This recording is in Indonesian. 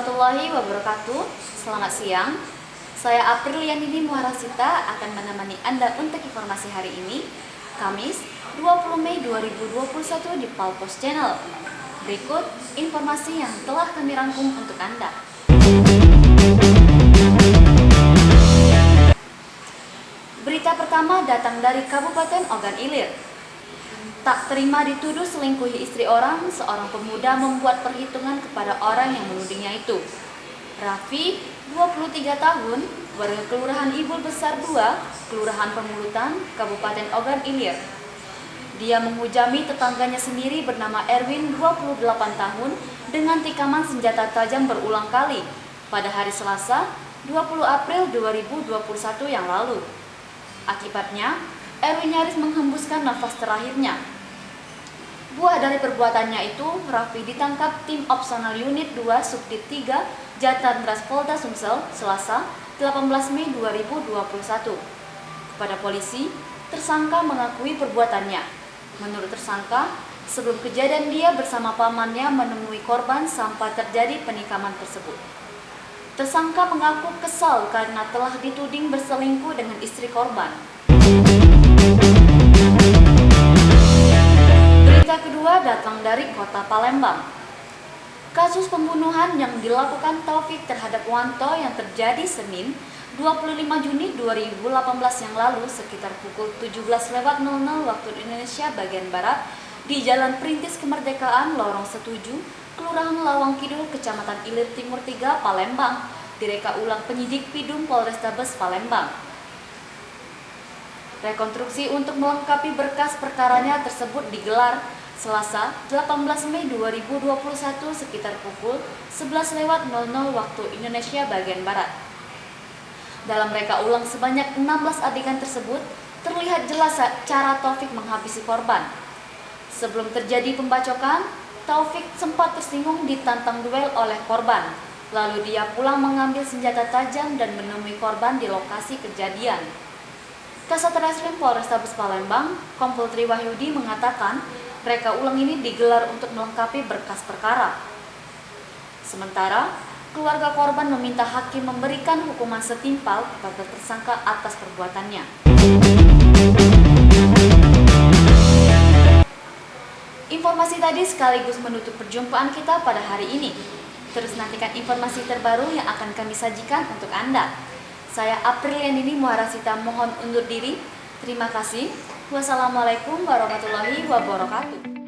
warahmatullahi wabarakatuh. Selamat siang. Saya Apriliandini Muharasita akan menemani Anda untuk informasi hari ini, Kamis 20 Mei 2021 di Palpos Channel. Berikut informasi yang telah kami rangkum untuk Anda. Berita pertama datang dari Kabupaten Ogan Ilir. Tak terima dituduh selingkuhi istri orang, seorang pemuda membuat perhitungan kepada orang yang menudingnya itu. Raffi, 23 tahun, warga Kelurahan Ibul Besar 2, Kelurahan Pemulutan, Kabupaten Ogan Ilir. Dia menghujami tetangganya sendiri bernama Erwin, 28 tahun, dengan tikaman senjata tajam berulang kali pada hari Selasa, 20 April 2021 yang lalu. Akibatnya, Erwin nyaris menghembuskan nafas terakhirnya. Buah dari perbuatannya itu, Raffi ditangkap tim Opsional Unit 2 Subdit 3 Jatantras Polda Sumsel Selasa 18 Mei 2021. Kepada polisi, tersangka mengakui perbuatannya. Menurut tersangka, sebelum kejadian dia bersama pamannya menemui korban sampai terjadi penikaman tersebut. Tersangka mengaku kesal karena telah dituding berselingkuh dengan istri korban. Berita kedua datang dari kota Palembang. Kasus pembunuhan yang dilakukan Taufik terhadap Wanto yang terjadi Senin 25 Juni 2018 yang lalu sekitar pukul 17.00 waktu Indonesia bagian Barat di Jalan Perintis Kemerdekaan Lorong Setuju, Kelurahan Lawang Kidul, Kecamatan Ilir Timur 3, Palembang, direka ulang penyidik Pidum Polrestabes Palembang. Rekonstruksi untuk melengkapi berkas perkaranya tersebut digelar Selasa 18 Mei 2021 sekitar pukul 11.00 waktu Indonesia bagian Barat. Dalam reka ulang sebanyak 16 adegan tersebut, terlihat jelas cara Taufik menghabisi korban. Sebelum terjadi pembacokan, Taufik sempat tersinggung ditantang duel oleh korban. Lalu dia pulang mengambil senjata tajam dan menemui korban di lokasi kejadian. Kasat Reskrim Polrestabes Palembang, Kompol Tri Wahyudi mengatakan, reka ulang ini digelar untuk melengkapi berkas perkara. Sementara, keluarga korban meminta hakim memberikan hukuman setimpal kepada tersangka atas perbuatannya. Informasi tadi sekaligus menutup perjumpaan kita pada hari ini. Terus nantikan informasi terbaru yang akan kami sajikan untuk Anda. Saya Apriliandini Muharasita mohon undur diri. Terima kasih. Wassalamualaikum warahmatullahi wabarakatuh.